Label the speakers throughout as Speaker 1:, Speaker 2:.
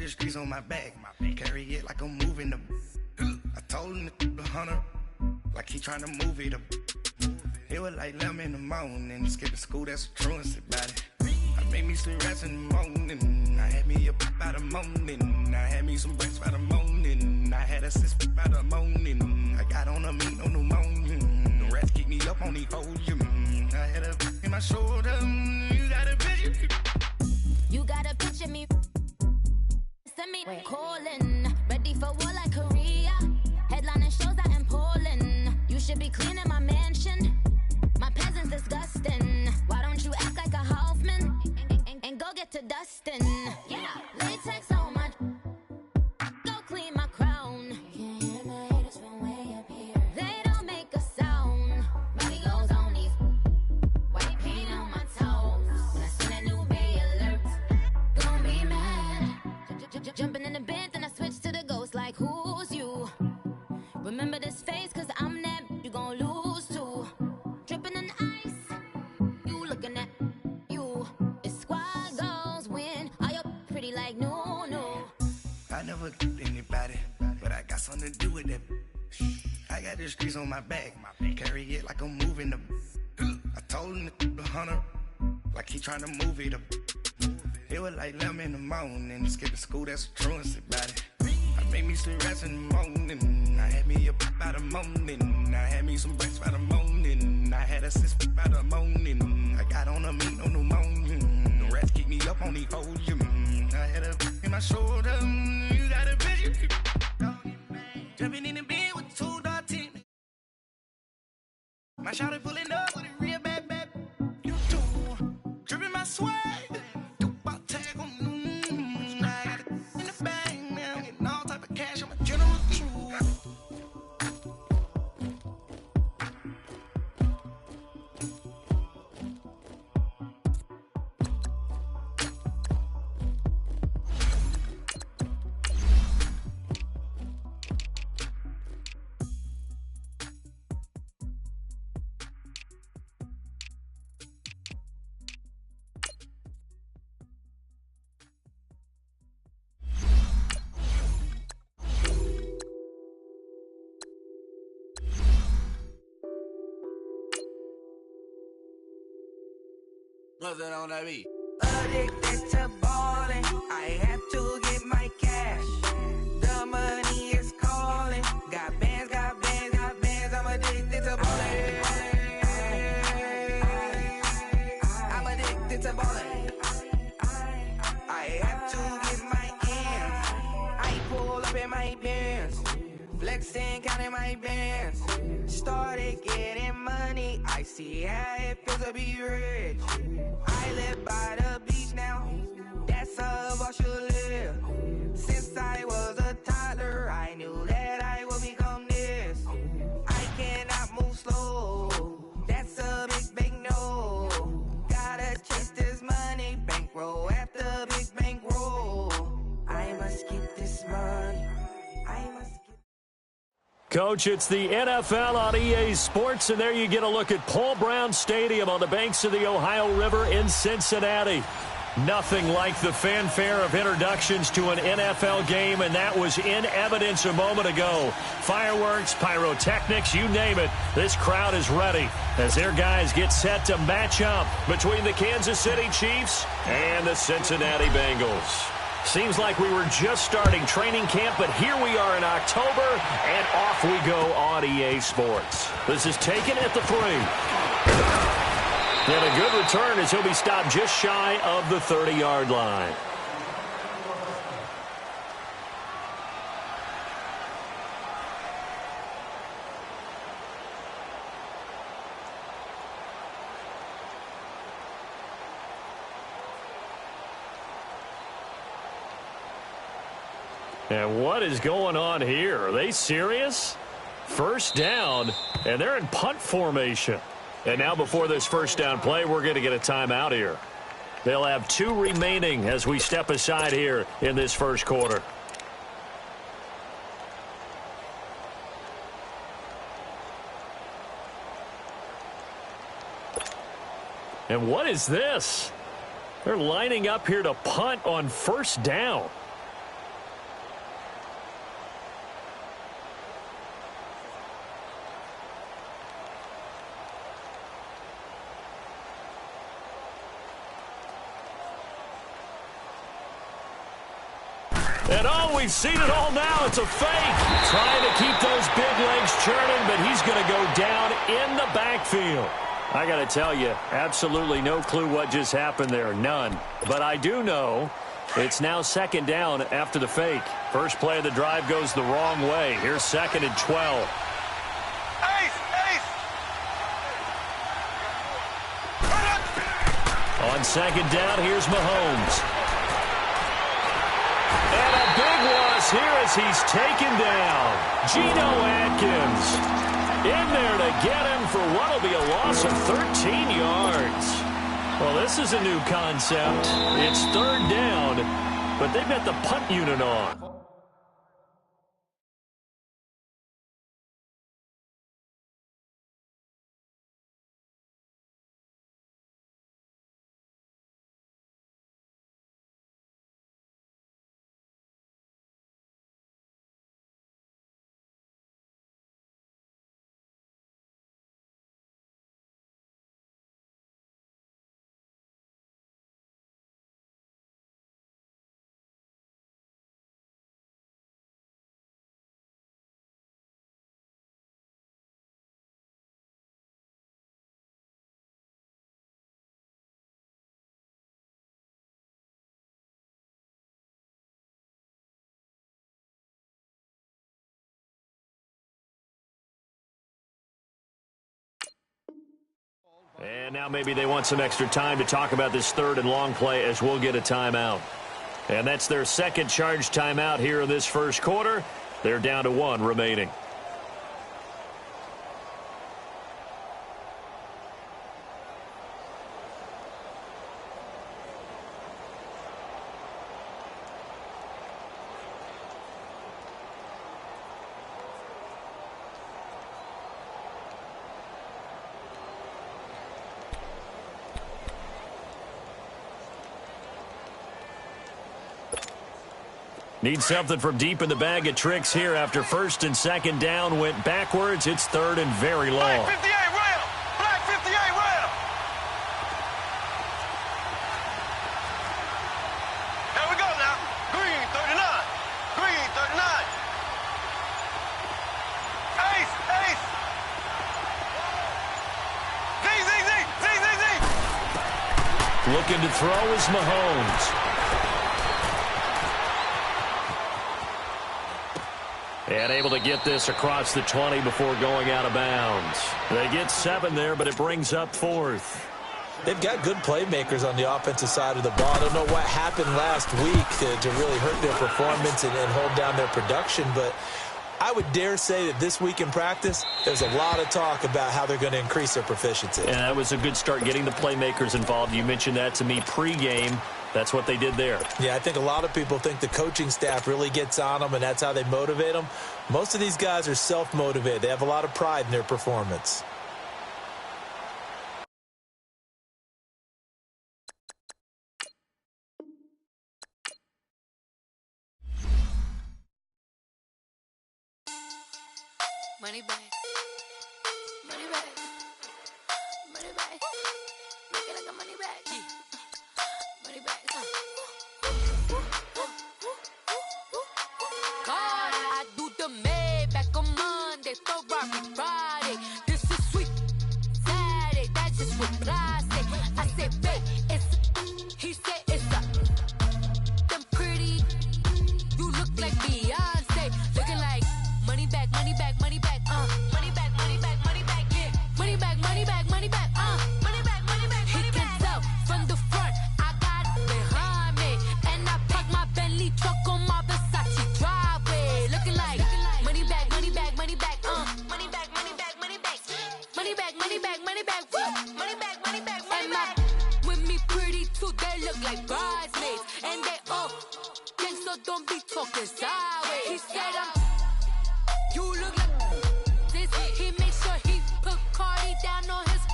Speaker 1: the streets on my back. Carry it like I'm moving the. I told him to the hunter, like he trying to move it up. It was like 11 in the morning, skipping school, that's a truancy about it. I made me some rats in the morning, I had me a pop by the morning, I had me some breaks by the morning, I had a sis by the morning, I got on a meat on the morning, the rats keep me up on the podium, I had a in my shoulder, you got a picture.
Speaker 2: You got a picture me, send me calling, ready for war like Korea, headlining shows out in Poland, you should be cleaning my mansion. My peasants disgusting. Why don't you act like a Hoffman and go get to dustin'? Yeah, latex on my. Go clean my crown. Can't hear my haters from way up here. They don't make a sound. Body goes on these. White paint on my toes. When I see that new Bay alert, gon' be mad. Jumping in the bed, then I switch to the ghost like who's you? Remember this face, cause I'm that you gon' lose too. Dripping in ice, you looking at you. It's squad goals win. Are you pretty like no?
Speaker 1: I never killed anybody, but I got something to do with that. I got the streets on my back, carry it like I'm moving the. I told him to the hunter, like he trying to move it up. It was like 11 in the morning, skipping school, that's a truancy about it. I made me some rats in the morning, I had me a pop by the morning, I had me some breaks by the morning, I had a sis by the morning, I got on a meat on the morning, the rats keep me up on the podium, I had a in my shoulder, you got a picture. Jumping in the bed with 2 dark teeth. My shawty pulling up with a real bad. You too, dripping my swag.
Speaker 3: Nothing on that beat.
Speaker 4: Addicted to ballin', I have to get my cash. The money is calling. Got bands, I'm addicted to ballin'. I'm addicted to ballin'. I have to get my ends. I pull up in my Benz, flexing, counting my bands. Started getting money, I see how it feels to be rich. I live by the beach now, that's how I should live. Since I was a toddler, I knew that I would become this. I cannot move slow, that's a big no. Gotta chase this money, bankroll after big bankroll. I must get this money, I must get.
Speaker 5: Coach, it's the NFL on EA Sports, and there you get a look at Paul Brown Stadium on the banks of the Ohio River in Cincinnati. Nothing like the fanfare of introductions to an NFL game, and that was in evidence a moment ago. Fireworks, pyrotechnics, you name it. This crowd is ready as their guys get set to match up between the Kansas City Chiefs and the Cincinnati Bengals. Seems like we were just starting training camp, but here we are in October, and off we go on EA Sports. This is taken at the 3. And a good return as he'll be stopped just shy of the 30-yard line. And what is going on here? Are they serious? First down, and they're in punt formation. And now before this first down play, we're going to get a timeout here. They'll have 2 remaining as we step aside here in this first quarter. And what is this? They're lining up here to punt on first down. And oh, we've seen it all now. It's a fake. Trying to keep those big legs churning, but he's going to go down in the backfield. I got to tell you, absolutely no clue what just happened there. None. But I do know it's now second down after the fake. First play of the drive goes the wrong way. Here's 2nd and 12. On second down, here's Mahomes. And a big loss here as he's taken down. Geno Atkins in there to get him for what will be a loss of 13 yards. Well, this is a new concept. It's 3rd down, but they've got the punt unit on. And now maybe they want some extra time to talk about this 3rd and long play as we'll get a timeout. And that's their second charge timeout here in this first quarter. They're down to 1 remaining. Need something from deep in the bag of tricks here after 1st and 2nd down went backwards. It's 3rd and very long.
Speaker 3: Black 58 round. Black 58 round. Here we go now. Green 39. Green 39. Ace. Ace. Z, Z, Z. Z, Z, Z.
Speaker 5: Looking to throw is Mahomes. And able to get this across the 20 before going out of bounds. They get 7 there, but it brings up 4th.
Speaker 6: They've got good playmakers on the offensive side of the ball. I don't know what happened last week to really hurt their performance and hold down their production, but I would dare say that this week in practice, there's a lot of talk about how they're going to increase their proficiency.
Speaker 5: And that was a good start getting the playmakers involved. You mentioned that to me pregame. That's what they did there.
Speaker 6: Yeah, I think a lot of people think the coaching staff really gets on them, and that's how they motivate them. Most of these guys are self-motivated. They have a lot of pride in their performance.
Speaker 7: Money back. Money back. Money back. Make it like a money back. Yeah. Money back. God, I do the Maybach on Monday, Ferrari Friday. This is sweet Saturday. That's just what I say. I say, babe, it's. He said it's a. Them pretty. You look like Beyonce. Looking like money back, money back, money back. Money back, money back, money back. Yeah. Money back, money back, money back. Money back, money back, money back. He can tell from the front. I got it behind me, and I park my Bentley truck on my Versace driveway. Looking like money back, money back, money back. Money back, money back, money back. Money back, money back, money back. Money back, money back, money back. With me pretty too, they look like bridesmaids, and they all gang, so don't be talking sideways. He said you look like this. He makes sure he put Cardi down on his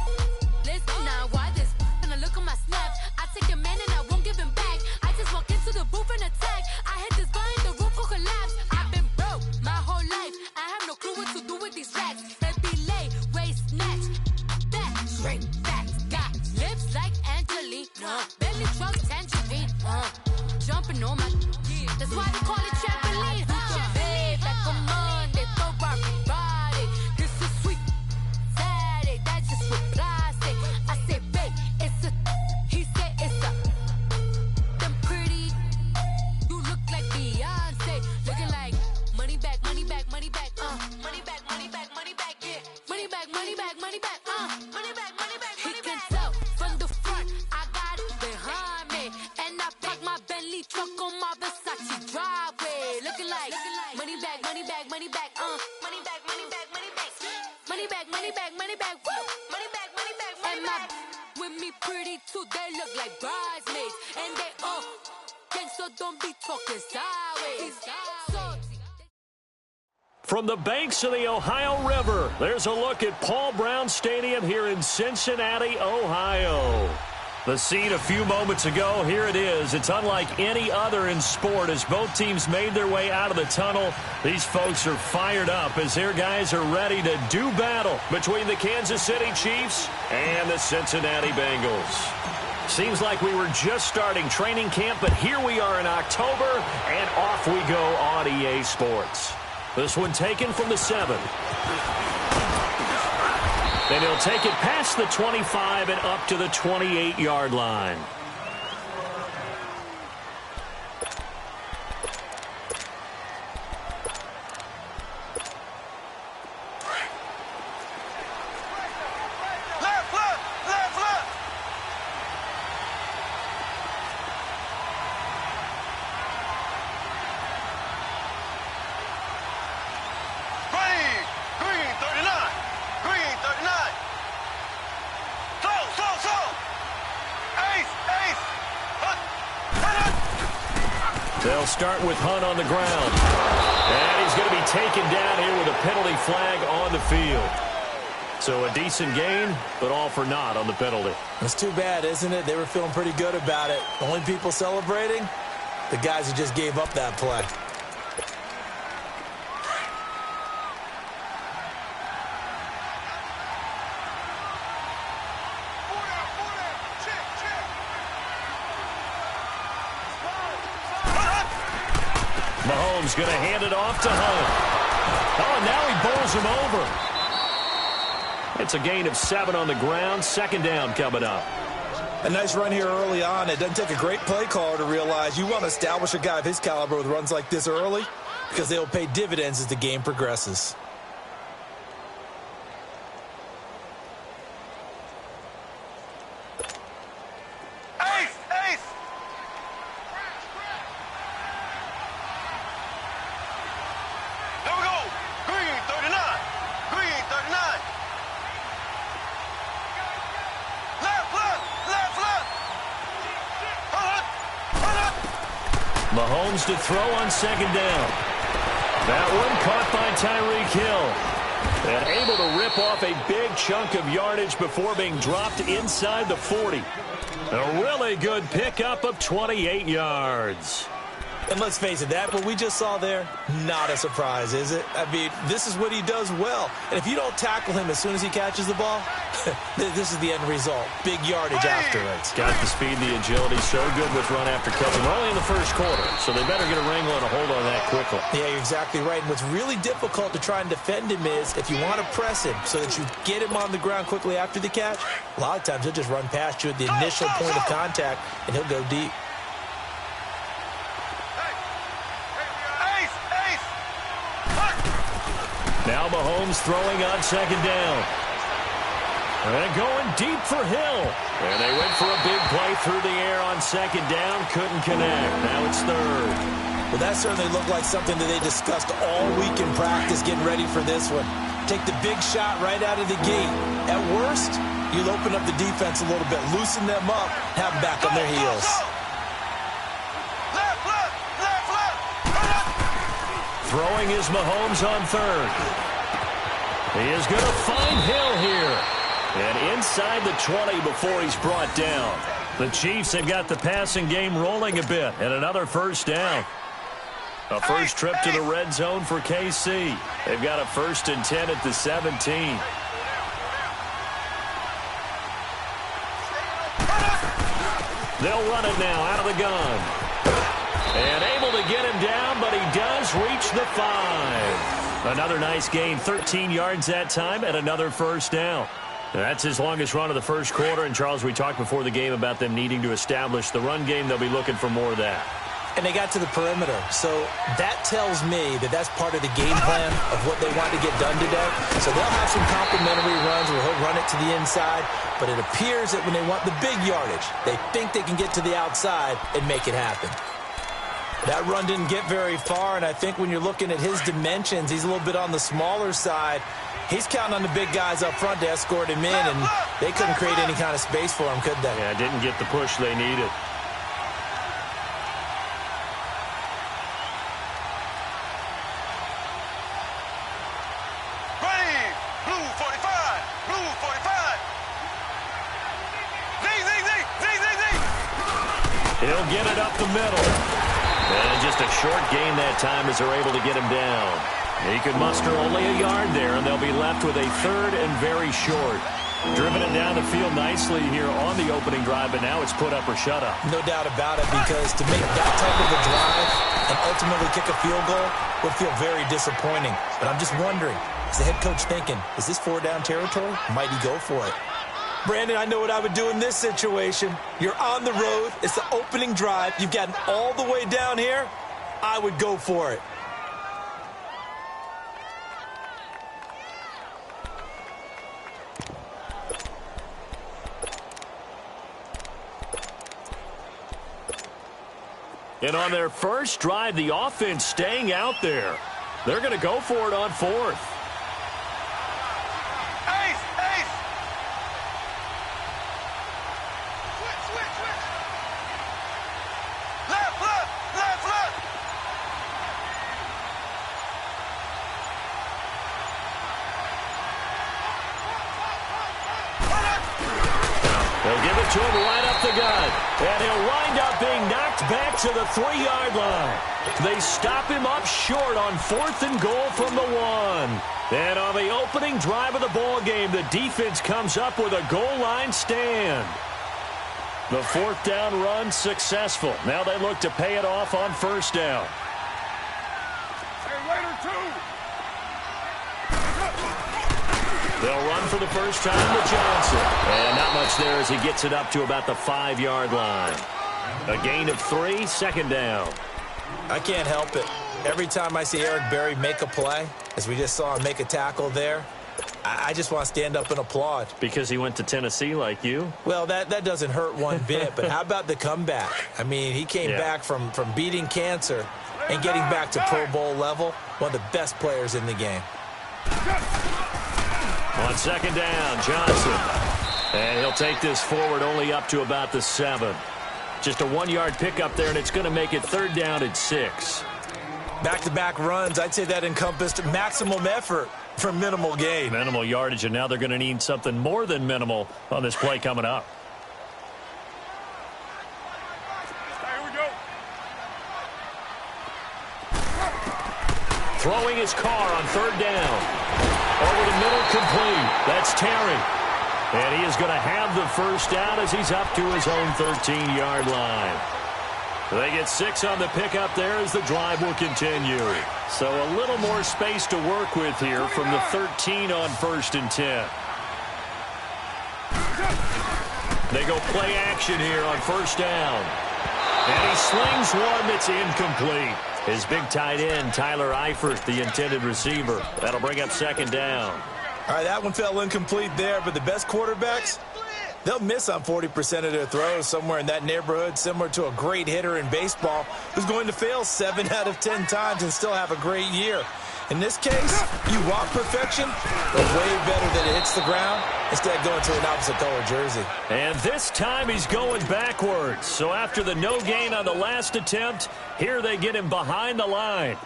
Speaker 7: list. Now why this? And I look at my snap. I take a man and I won't give him back. I just walk into the booth and attack. I hit this guy in the roof will collapse. I've been broke my whole life. I have no clue what to do with these racks. That be late, waist snatch, back, straight back. Got lips like Angelina, belly truck tangerine. Jumping on my, that's why they call it. back, money back, money back, woo! Money back, money back, money back. With me pretty too, they look like bridesmaids. And they all gang, so don't be talking sideways.
Speaker 5: From the banks of the Ohio River, there's a look at Paul Brown Stadium here in Cincinnati, Ohio. The scene a few moments ago, here it is. It's unlike any other in sport as both teams made their way out of the tunnel. These folks are fired up as their guys are ready to do battle between the Kansas City Chiefs and the Cincinnati Bengals. Seems like we were just starting training camp, but here we are in October, and off we go on EA Sports. This one taken from the 7. Then he'll take it past the 25 and up to the 28-yard line. They'll start with Hunt on the ground. And he's going to be taken down here with a penalty flag on the field. So a decent gain, but all for naught on the penalty.
Speaker 6: It's too bad, isn't it? They were feeling pretty good about it. Only people celebrating, the guys who just gave up that play.
Speaker 5: Mahomes going to hand it off to Hunt. Oh, and now he bowls him over. It's a gain of 7 on the ground. Second down coming up.
Speaker 6: A nice run here early on. It doesn't take a great play caller to realize you want to establish a guy of his caliber with runs like this early because they'll pay dividends as the game progresses.
Speaker 5: Mahomes to throw on second down. That one caught by Tyreek Hill. And able to rip off a big chunk of yardage before being dropped inside the 40. A really good pickup of 28 yards.
Speaker 6: And let's face it, that what we just saw there, not a surprise, is it? I mean, this is what he does well. And if you don't tackle him as soon as he catches the ball, this is the end result. Big yardage afterwards.
Speaker 5: Got the speed, the agility, so good with run after catch. We're only in the first quarter, so they better get a wrangle and a hold on that quickly.
Speaker 6: Yeah, you're exactly right. And what's really difficult to try and defend him is if you want to press him so that you get him on the ground quickly after the catch, a lot of times he'll just run past you at the initial point of contact, and he'll go deep.
Speaker 5: Now Mahomes throwing on second down. And going deep for Hill. And they went for a big play through the air on second down. Couldn't connect. Now it's third.
Speaker 6: Well, that certainly looked like something that they discussed all week in practice getting ready for this one. Take the big shot right out of the gate. At worst, you'll open up the defense a little bit, loosen them up, have them back on their heels.
Speaker 5: Throwing is Mahomes on third. He is going to find Hill here. And inside the 20 before he's brought down. The Chiefs have got the passing game rolling a bit. And another first down. A first trip to the red zone for KC. They've got a 1st and 10 at the 17. They'll run it now out of the gun. And able to get him down, but he does reach the 5. Another nice gain, 13 yards that time, and another first down. That's his longest run of the first quarter. And, Charles, we talked before the game about them needing to establish the run game. They'll be looking for more of that.
Speaker 6: And they got to the perimeter. So that tells me that that's part of the game plan of what they want to get done today. So they'll have some complimentary runs where he'll run it to the inside. But it appears that when they want the big yardage, they think they can get to the outside and make it happen. That run didn't get very far, and I think when you're looking at his dimensions, he's a little bit on the smaller side. He's counting on the big guys up front to escort him in, and they couldn't create any kind of space for him, could they?
Speaker 5: Yeah, didn't get the push they needed.
Speaker 3: Ready, blue 45, blue 45.
Speaker 5: He'll get it up the middle. And just a short gain that time as they're able to get him down. He could muster only a yard there, and they'll be left with a third and very short. Driven it down the field nicely here on the opening drive, but now it's put up or shut up.
Speaker 6: No doubt about it, because to make that type of a drive and ultimately kick a field goal would feel very disappointing. But I'm just wondering, is the head coach thinking, is this 4-down territory? Might he go for it? Brandon, I know what I would do in this situation. You're on the road. It's the opening drive. You've gotten all the way down here. I would go for it.
Speaker 5: And on their first drive, the offense staying out there. They're going to go for it on fourth. They'll give it to him right up the gut. And he'll wind up being knocked back to the 3-yard line. They stop him up short on 4th and goal from the 1. And on the opening drive of the ball game, the defense comes up with a goal line stand. The 4th down run successful. Now they look to pay it off on 1st down. They'll run for the first time with Johnson. And not much there as he gets it up to about the 5-yard line. A gain of 3, 2nd down.
Speaker 6: I can't help it. Every time I see Eric Berry make a play, as we just saw him make a tackle there, I just want to stand up and applaud.
Speaker 5: Because he went to Tennessee like you?
Speaker 6: Well, that doesn't hurt one bit, but how about the comeback? I mean, he came back from beating cancer and getting back to Pro Bowl level, one of the best players in the game.
Speaker 5: On 2nd down, Johnson. And he'll take this forward only up to about the 7. Just a 1-yard pickup there, and it's going to make it 3rd down at 6.
Speaker 6: Back-to-back runs, I'd say that encompassed maximum effort for minimal gain.
Speaker 5: Minimal yardage, and now they're going to need something more than minimal on this play coming up. Throwing his car on 3rd down. Over the middle, complete. That's Terry. And he is going to have the first down as he's up to his own 13-yard line. They get 6 on the pickup there as the drive will continue. So a little more space to work with here from the 13 on 1st and 10. They go play action here on 1st down. And he slings one that's incomplete. His big tight end, Tyler Eifert, the intended receiver. That'll bring up 2nd down.
Speaker 6: All right, that one fell incomplete there, but the best quarterbacks, they'll miss on 40% of their throws, somewhere in that neighborhood, similar to a great hitter in baseball who's going to fail 7 out of 10 times and still have a great year. In this case, you want perfection, but way better that it hits the ground instead of going to an opposite color jersey.
Speaker 5: And this time he's going backwards. So after the no gain on the last attempt, here they get him behind the line.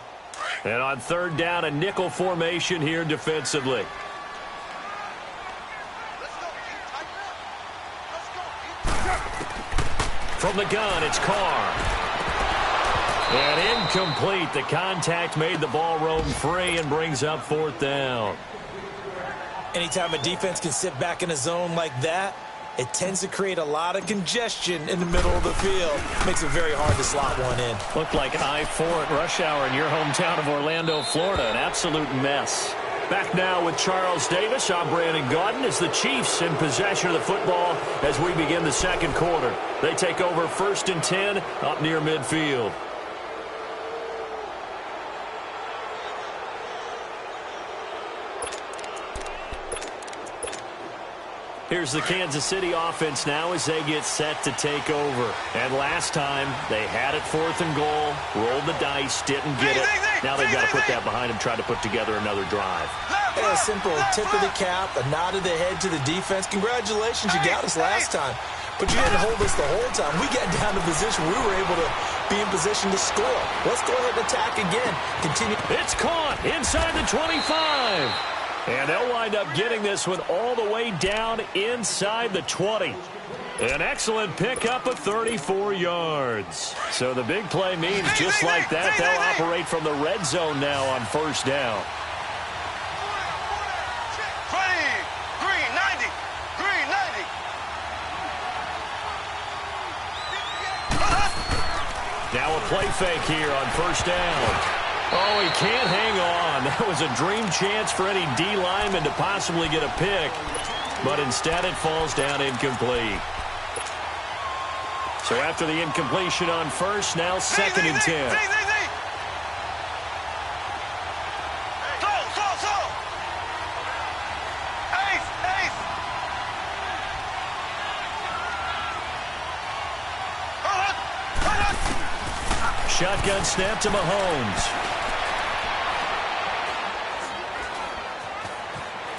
Speaker 5: And on 3rd down, a nickel formation here defensively. From the gun, it's Carr. And incomplete. The contact made the ball roam free and brings up 4th down.
Speaker 6: Anytime a defense can sit back in a zone like that, it tends to create a lot of congestion in the middle of the field. Makes it very hard to slot one in.
Speaker 5: Looked like I-4 at rush hour in your hometown of Orlando, Florida. An absolute mess. Back now with Charles Davis. I'm Brandon Gaudin as the Chiefs in possession of the football as we begin the 2nd quarter. They take over 1st and 10 up near midfield. Here's the Kansas City offense now as they get set to take over. And last time, they had it 4th and goal, rolled the dice, didn't get it. Now they've got to put that behind them, try to put together another drive.
Speaker 6: A simple tip of the cap, a nod of the head to the defense. Congratulations, you got us last time. But you didn't hold us the whole time. We got down to position. We were able to be in position to score. Let's go ahead and attack again. Continue.
Speaker 5: It's caught inside the 25. And they'll wind up getting this one all the way down inside the 20. An excellent pickup of 34 yards. So the big play means just like that, they'll operate from the red zone now on 1st down.
Speaker 3: Green 90. Green 90.
Speaker 5: Now a play fake here on 1st down. Oh, he can't hang on. That was a dream chance for any D lineman to possibly get a pick. But instead it falls down incomplete. So after the incompletion on 1st, now 2nd and 10. Shotgun snap to Mahomes.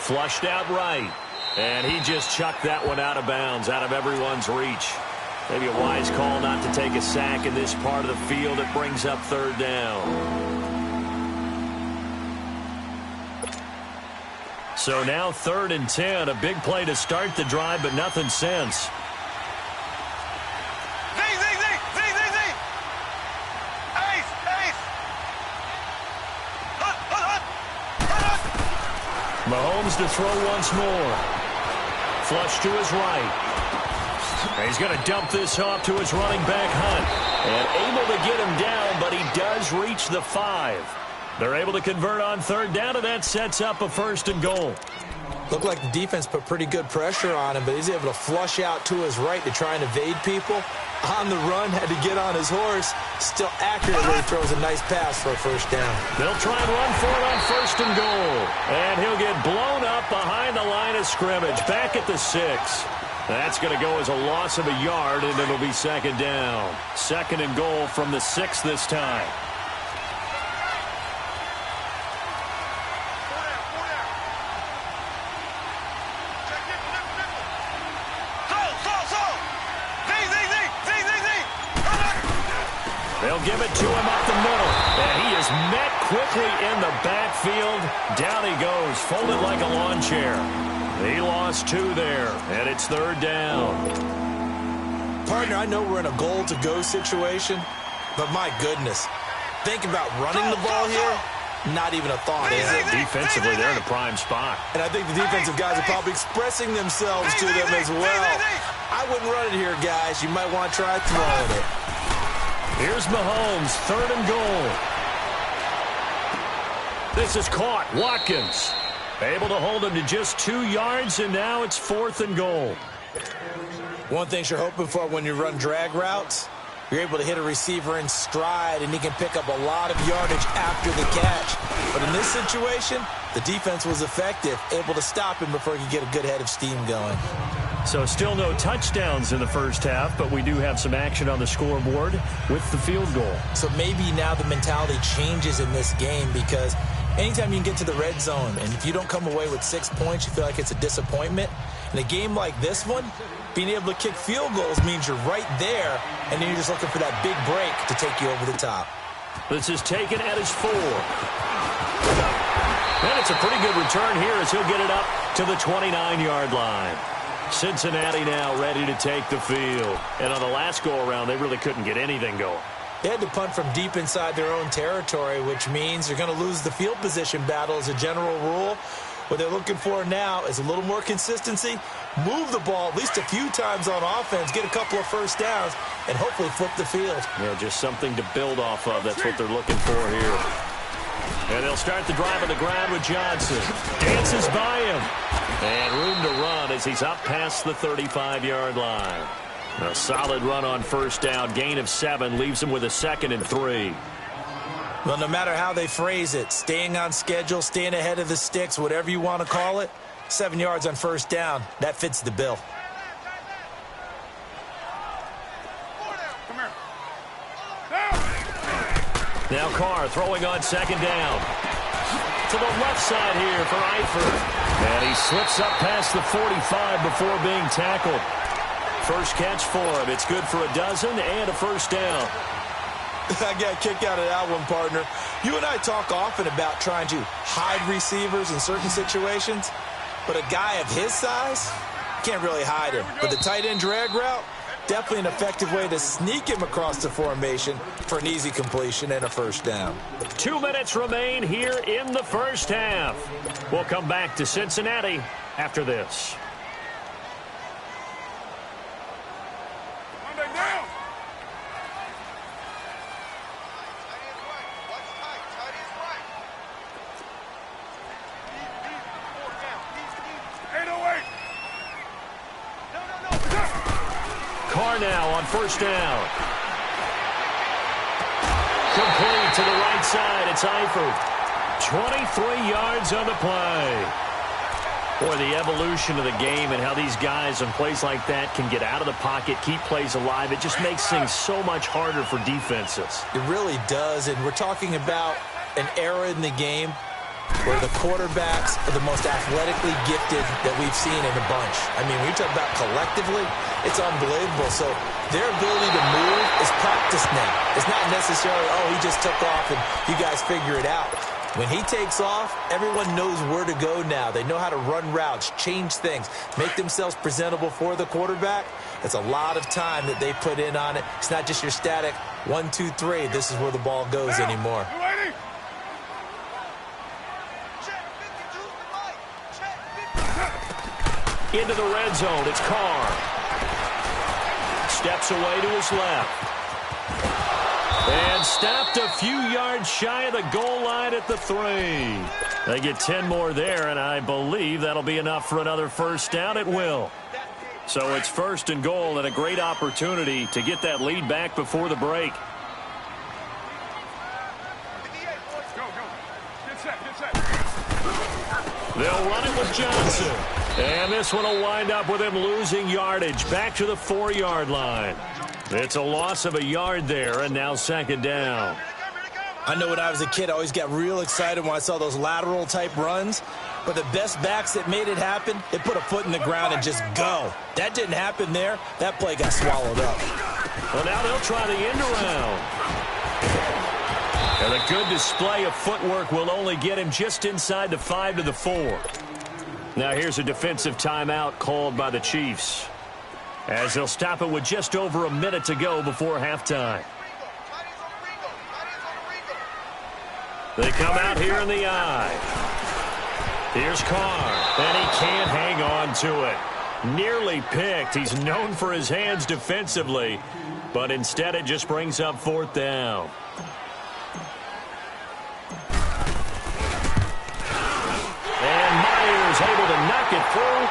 Speaker 5: Flushed out right. And he just chucked that one out of bounds, out of everyone's reach. Maybe a wise call not to take a sack in this part of the field. It brings up 3rd down. So now 3rd and 10. A big play to start the drive, but nothing since. Mahomes to throw once more. Flush to his right. And he's going to dump this off to his running back, Hunt. And able to get him down, but he does reach the 5. They're able to convert on 3rd down, and that sets up a 1st and goal.
Speaker 6: Looked like the defense put pretty good pressure on him, but he's able to flush out to his right to try and evade people. On the run, had to get on his horse. Still accurately throws a nice pass for a 1st down.
Speaker 5: They'll try and run for it on 1st and goal. And he'll get blown up behind the line of scrimmage. Back at the 6. That's going to go as a loss of a yard, and it'll be 2nd down. 2nd and goal from the 6 this time. They'll give it to him up the middle. And he is met quickly in the backfield. Down he goes, folded like a lawn chair. He lost 2 there, and it's 3rd down.
Speaker 6: Partner, I know we're in a goal-to-go situation, but my goodness. Think about running the ball here. Not even a thought, is it?
Speaker 5: Defensively, they're in a prime spot.
Speaker 6: And I think the defensive guys are probably expressing themselves to them as well. I wouldn't run it here, guys. You might want to try throwing it.
Speaker 5: Here's Mahomes, 3rd and goal. This is caught. Watkins able to hold him to just 2 yards, and now it's 4th and goal.
Speaker 6: One thing you're hoping for when you run drag routes, you're able to hit a receiver in stride, and he can pick up a lot of yardage after the catch. But in this situation, the defense was effective, able to stop him before he could get a good head of steam going.
Speaker 5: So still no touchdowns in the 1st half, but we do have some action on the scoreboard with the field goal.
Speaker 6: So maybe now the mentality changes in this game, because anytime you can get to the red zone, and if you don't come away with 6 points, you feel like it's a disappointment. In a game like this one, being able to kick field goals means you're right there, and then you're just looking for that big break to take you over the top.
Speaker 5: This is taken at his 4. And it's a pretty good return here as he'll get it up to the 29-yard line. Cincinnati now ready to take the field. And on the last go-around, they really couldn't get anything going.
Speaker 6: They had to punt from deep inside their own territory, which means they're going to lose the field position battle as a general rule. What they're looking for now is a little more consistency, move the ball at least a few times on offense, get a couple of 1st downs, and hopefully flip the field.
Speaker 5: Yeah, just something to build off of. That's what they're looking for here. And they'll start the drive on the ground with Johnson. Dances by him. And room to run as he's up past the 35-yard line. A solid run on 1st down. Gain of 7 leaves him with a 2nd and 3.
Speaker 6: Well, no matter how they phrase it, staying on schedule, staying ahead of the sticks, whatever you want to call it, 7 yards on first down. That fits the bill.
Speaker 5: Now Carr throwing on second down. To the left side here for Eifert. And he slips up past the 45 before being tackled. First catch for him. It's good for a dozen and a first down.
Speaker 6: I got a kick out of that one, partner. You and I talk often about trying to hide receivers in certain situations, but a guy of his size can't really hide him. But the tight end drag route, definitely an effective way to sneak him across the formation for an easy completion and a first down.
Speaker 5: 2 minutes remain here in the first half. We'll come back to Cincinnati after this. Carr now on first down. Complete to the right side. It's Eifert. 23 yards on the play. Boy, the evolution of the game and how these guys in plays like that can get out of the pocket, keep plays alive, it just makes things so much harder for defenses.
Speaker 6: It really does, and we're talking about an era in the game where the quarterbacks are the most athletically gifted that we've seen in a bunch. I mean, when you talk about collectively, it's unbelievable. So their ability to move is practiced now. It's not necessarily, oh, he just took off and you guys figure it out. When he takes off, everyone knows where to go now. They know how to run routes, change things, make themselves presentable for the quarterback. It's a lot of time that they put in on it. It's not just your static 1, 2, 3. This is where the ball goes anymore.
Speaker 5: Into the red zone, it's Carr. Steps away to his left. And stopped a few yards shy of the goal line at the 3. They get 10 more there, and I believe that'll be enough for another first down. It will. So it's first and goal and a great opportunity to get that lead back before the break. They'll run it with Johnson. And this one will wind up with him losing yardage back to the 4-yard line. It's a loss of a yard there, and now second down.
Speaker 6: I know when I was a kid, I always got real excited when I saw those lateral-type runs. But the best backs that made it happen, they put a foot in the ground and just go. That didn't happen there. That play got swallowed up.
Speaker 5: Well, now they'll try the end around. And a good display of footwork will only get him just inside the 5 to the 4. Now here's a defensive timeout called by the Chiefs, as they'll stop it with just over a minute to go before halftime. They come out here in the eye. Here's Carr, and he can't hang on to it. Nearly picked. He's known for his hands defensively, but instead it just brings up fourth down. And Myers able to knock it through,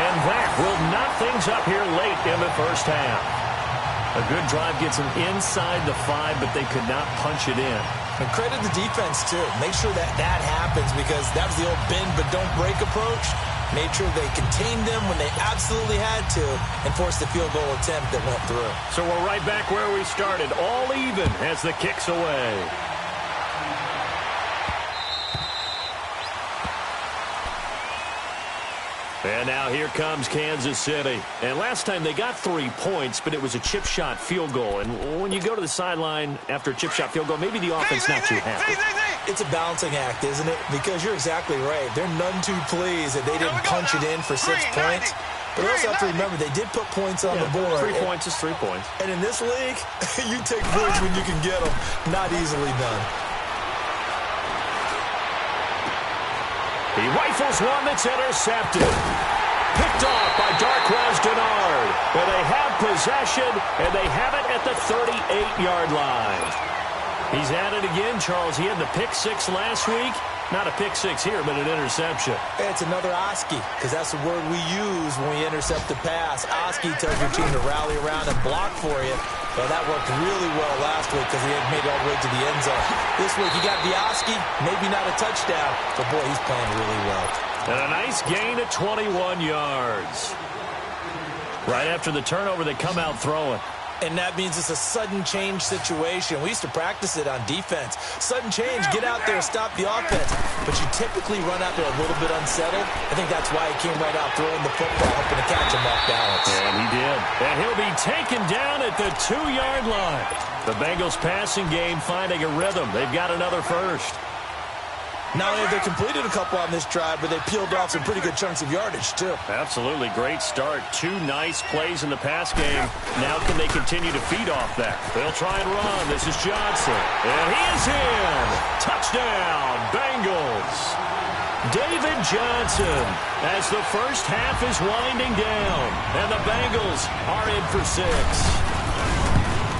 Speaker 5: and that will knock things up here late in the first half. A good drive gets them inside the 5, but they could not punch it in.
Speaker 6: And credit the defense, too. Make sure that happens, because that was the old bend but don't break approach. Made sure they contained them when they absolutely had to and forced the field goal attempt that went through.
Speaker 5: So we're right back where we started, all even as the kick's away. And now here comes Kansas City. And last time they got 3 points, but it was a chip shot field goal. And when you go to the sideline after a chip shot field goal, maybe the offense not too happy.
Speaker 6: It's a balancing act, isn't it? Because you're exactly right. They're none too pleased that they didn't punch it in for 6 points. But also have to remember, they did put points on the board.
Speaker 5: 3 points is 3 points.
Speaker 6: And in this league, you take points when you can get them. Not easily done.
Speaker 5: He rifles one that's intercepted. Picked off by Darquez Denard. And they have possession, and they have it at the 38-yard line. He's at it again, Charles. He had the pick six last week. Not a pick six here, but an interception.
Speaker 6: It's another Oski, because that's the word we use when we intercept the pass. Oski tells your team to rally around and block for you. Well, that worked really well last week because he had made it all the way to the end zone. This week he got the Oski, maybe not a touchdown, but boy, he's playing really well.
Speaker 5: And a nice gain at 21 yards. Right after the turnover, they come out throwing.
Speaker 6: And that means it's a sudden change situation. We used to practice it on defense. Sudden change, get out there, stop the offense. But you typically run out there a little bit unsettled. I think that's why he came right out throwing the football, hoping to catch him off balance.
Speaker 5: And he did. And he'll be taken down at the 2-yard line. The Bengals passing game finding a rhythm. They've got another first.
Speaker 6: Not only have they completed a couple on this drive, but they peeled off some pretty good chunks of yardage, too.
Speaker 5: Absolutely. Great start. 2 nice plays in the pass game. Now can they continue to feed off that? They'll try and run. This is Johnson. And he is in. Touchdown, Bengals. David Johnson as the first half is winding down. And the Bengals are in for 6.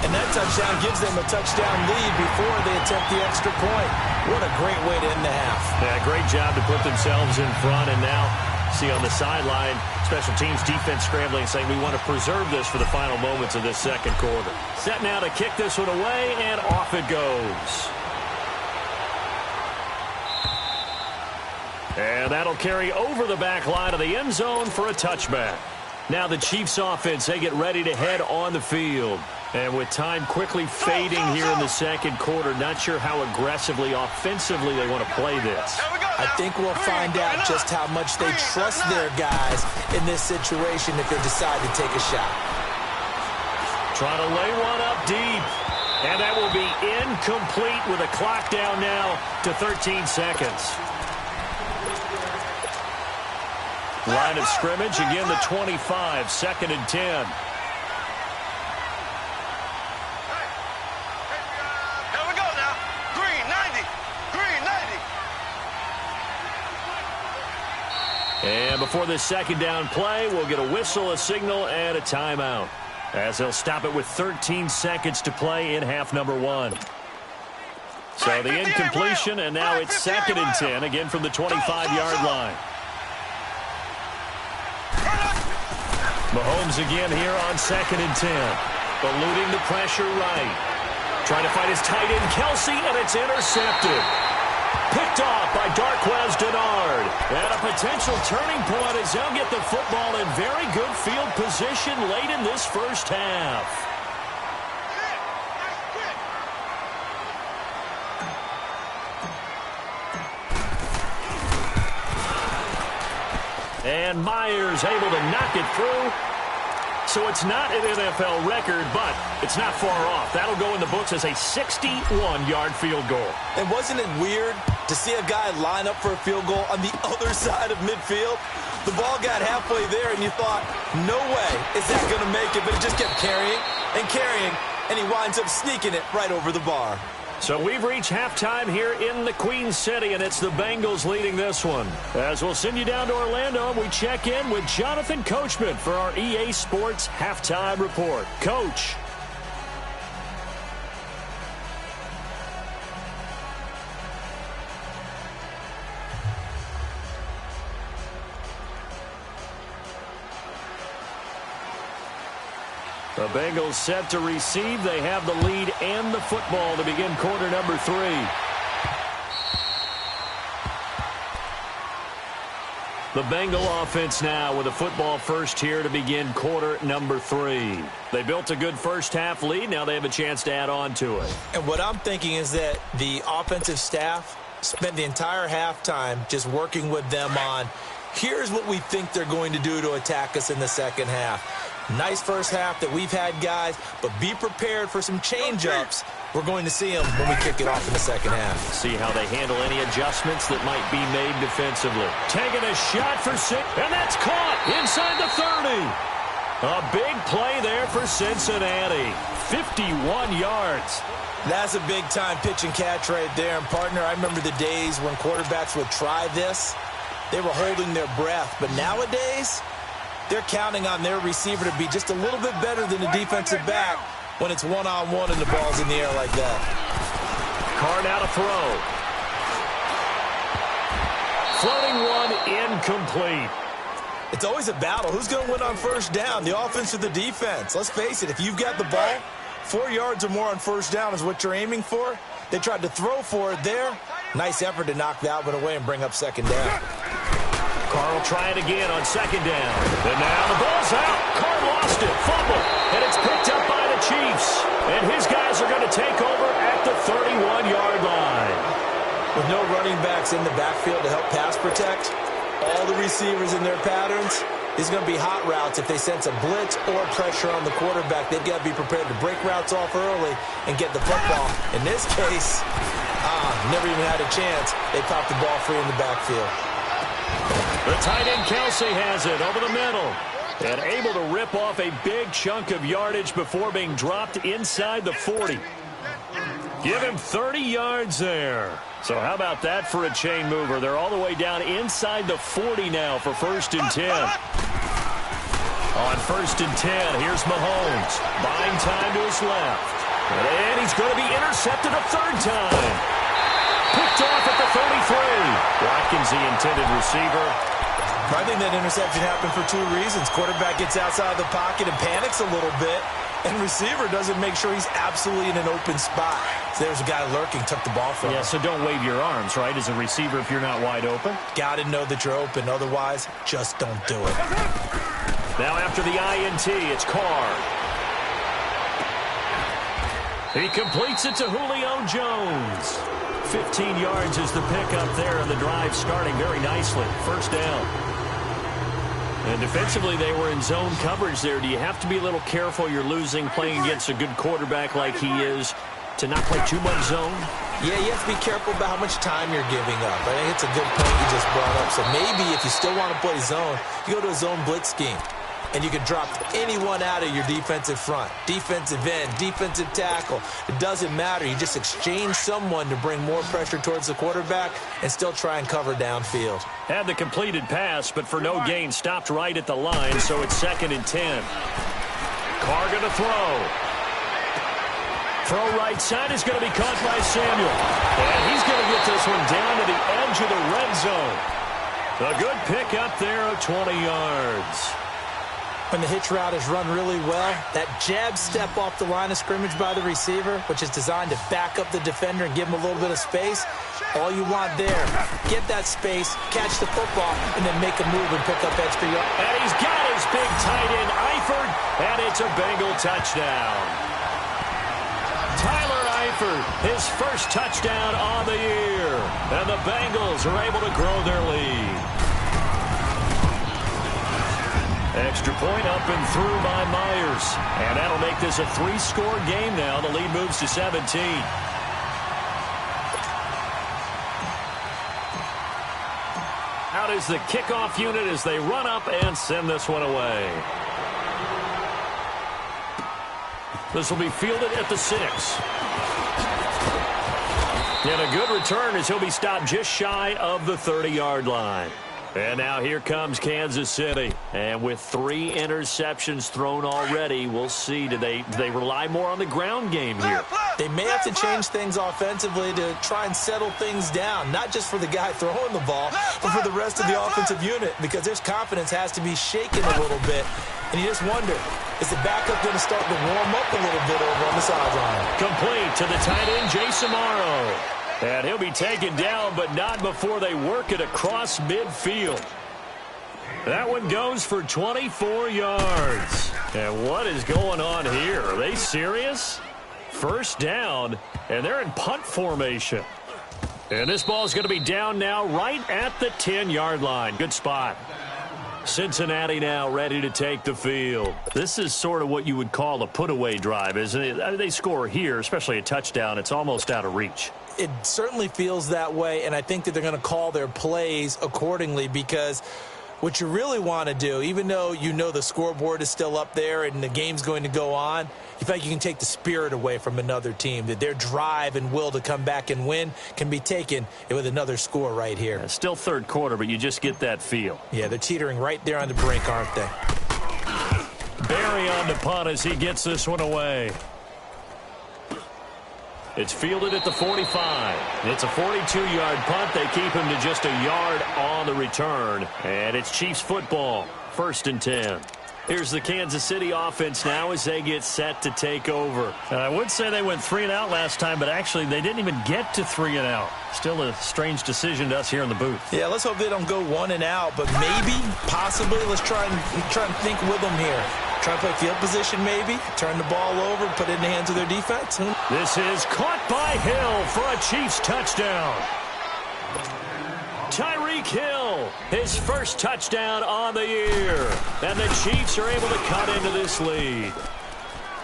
Speaker 6: And that touchdown gives them a touchdown lead before they attempt the extra point. What a great way to end the half.
Speaker 5: Yeah, great job to put themselves in front. And now, see on the sideline, special teams defense scrambling, saying we want to preserve this for the final moments of this second quarter. Set now to kick this one away, and off it goes. And that'll carry over the back line of the end zone for a touchback. Now the Chiefs offense, they get ready to head on the field. And with time quickly fading here in the second quarter, not sure how aggressively, offensively they want to play this.
Speaker 6: I think we'll find out just how much they trust their guys in this situation if they decide to take a shot.
Speaker 5: Trying to lay one up deep. And that will be incomplete with a clock down now to 13 seconds. Line of scrimmage, again the 25, 2nd and 10. And before this second down play, we'll get a whistle, a signal, and a timeout, as they'll stop it with 13 seconds to play in half number 1. So the incompletion, and now it's 2nd and 10, again from the 25-yard line. Mahomes again here on 2nd and 10. Eluding the pressure right. Trying to fight his tight end, Kelsey, and it's intercepted. Picked off by Darquez Dennard. And a potential turning point as they'll get the football in very good field position late in this first half. And Myers able to knock it through. So it's not an NFL record, but it's not far off. That'll go in the books as a 61-yard field goal.
Speaker 6: And wasn't it weird to see a guy line up for a field goal on the other side of midfield? The ball got halfway there, and you thought, no way is that going to make it, but it just kept carrying and carrying, and he winds up sneaking it right over the bar.
Speaker 5: So we've reached halftime here in the Queen City, and it's the Bengals leading this one. As we'll send you down to Orlando, and we check in with Jonathan Coachman for our EA Sports Halftime Report. Coach. The Bengals set to receive. They have the lead and the football to begin quarter number 3. The Bengal offense now with a football first here to begin quarter number 3. They built a good first half lead. Now they have a chance to add on to it.
Speaker 6: And what I'm thinking is that the offensive staff spent the entire halftime just working with them on, here's what we think they're going to do to attack us in the second half. Nice first half that we've had, guys, but be prepared for some change-ups. We're going to see them when we kick it off in the second half.
Speaker 5: See how they handle any adjustments that might be made defensively. Taking a shot for 6, and that's caught inside the 30. A big play there for Cincinnati. 51 yards.
Speaker 6: That's a big-time pitch and catch right there. And, partner, I remember the days when quarterbacks would try this. They were holding their breath. But nowadays, they're counting on their receiver to be just a little bit better than the defensive back when it's one-on-one and the ball's in the air like that.
Speaker 5: Carr now to throw. Floating one, incomplete.
Speaker 6: It's always a battle. Who's going to win on first down, the offense or the defense? Let's face it, if you've got the ball, 4 yards or more on first down is what you're aiming for. They tried to throw for it there. Nice effort to knock that one away and bring up second down.
Speaker 5: Carr will try it again on second down. And now the ball's out. Carr lost it. Fumble. And it's picked up by the Chiefs. And his guys are going to take over at the 31-yard line.
Speaker 6: With no running backs in the backfield to help pass protect, all the receivers in their patterns, these are going to be hot routes. If they sense a blitz or pressure on the quarterback, they've got to be prepared to break routes off early and get the football. In this case, never even had a chance. They popped the ball free in the backfield.
Speaker 5: The tight end Kelsey has it over the middle. And able to rip off a big chunk of yardage before being dropped inside the 40. Give him 30 yards there. So how about that for a chain mover? They're all the way down inside the 40 now for 1st and 10. On 1st and 10, here's Mahomes. Buying time to his left. And he's going to be intercepted a third time. Picked off at the 33. Watkins, the intended receiver.
Speaker 6: I think that interception happened for 2 reasons. Quarterback gets outside the pocket and panics a little bit. And receiver doesn't make sure he's absolutely in an open spot. So there's a guy lurking, took the ball from him.
Speaker 5: Yeah, so don't wave your arms, right, as a receiver if you're not wide open.
Speaker 6: Got to know that you're open. Otherwise, just don't do it.
Speaker 5: Now after the INT, it's Carr. He completes it to Julio Jones. 15 yards is the pickup there, and the drive starting very nicely. First down. And defensively, they were in zone coverage there. Do you have to be a little careful? You're losing, playing against a good quarterback like he is, to not play too much zone?
Speaker 6: Yeah, you have to be careful about how much time you're giving up. I think it's a good point you just brought up. So maybe if you still want to play zone, you go to a zone blitz scheme. And you can drop anyone out of your defensive front. Defensive end, defensive tackle. It doesn't matter. You just exchange someone to bring more pressure towards the quarterback and still try and cover downfield.
Speaker 5: Had the completed pass, but for no gain, stopped right at the line, so it's 2nd and 10. Carr going to throw. Throw right side is going to be caught by Samuel. And he's going to get this one down to the edge of the red zone. A good pick up there of 20 yards.
Speaker 6: When the hitch route is run really well, that jab step off the line of scrimmage by the receiver, which is designed to back up the defender and give him a little bit of space, all you want there, get that space, catch the football, and then make a move and pick up extra yards.
Speaker 5: And he's got his big tight end, Eifert, and it's a Bengal touchdown. Tyler Eifert, his first touchdown on the year, and the Bengals are able to grow their lead. Extra point up and through by Myers. And that'll make this a 3-score game now. The lead moves to 17. Out is the kickoff unit as they run up and send this one away. This will be fielded at the 6. And a good return as he'll be stopped just shy of the 30-yard line. And now here comes Kansas City. And with 3 interceptions thrown already, we'll see. Do they rely more on the ground game here?
Speaker 6: They may have to change things offensively to try and settle things down, not just for the guy throwing the ball, but for the rest of the offensive unit, because their confidence has to be shaken a little bit. And you just wonder, is the backup going to start to warm up a little bit over on the sideline?
Speaker 5: Complete to the tight end, Jason Morrow. And he'll be taken down, but not before they work it across midfield. That one goes for 24 yards. And what is going on here? Are they serious? First down, and they're in punt formation. And this ball is going to be down now right at the 10-yard line. Good spot. Cincinnati now ready to take the field. This is sort of what you would call a put-away drive, isn't it? They score here, especially a touchdown. It's almost out of reach.
Speaker 6: It certainly feels that way, and I think that they're going to call their plays accordingly, because what you really want to do, even though you know the scoreboard is still up there and the game's going to go on, you feel like you can take the spirit away from another team, that their drive and will to come back and win can be taken with another score right here.
Speaker 5: Yeah, still third quarter, but you just get that feel.
Speaker 6: Yeah, they're teetering right there on the brink, aren't they?
Speaker 5: Barry on the punt as he gets this one away. It's fielded at the 45. It's a 42-yard punt. They keep him to just a yard on the return. And it's Chiefs football, 1st and 10. Here's the Kansas City offense now as they get set to take over.
Speaker 8: I would say they went 3 and out last time, but actually they didn't even get to 3 and out. Still a strange decision to us here in the booth.
Speaker 6: Yeah, let's hope they don't go 1 and out, but maybe, possibly, let's try and think with them here. Try to play field position maybe, turn the ball over, put it in the hands of their defense.
Speaker 5: This is caught by Hill for a Chiefs touchdown. Tyreek Hill, his first touchdown on the year. And the Chiefs are able to cut into this lead.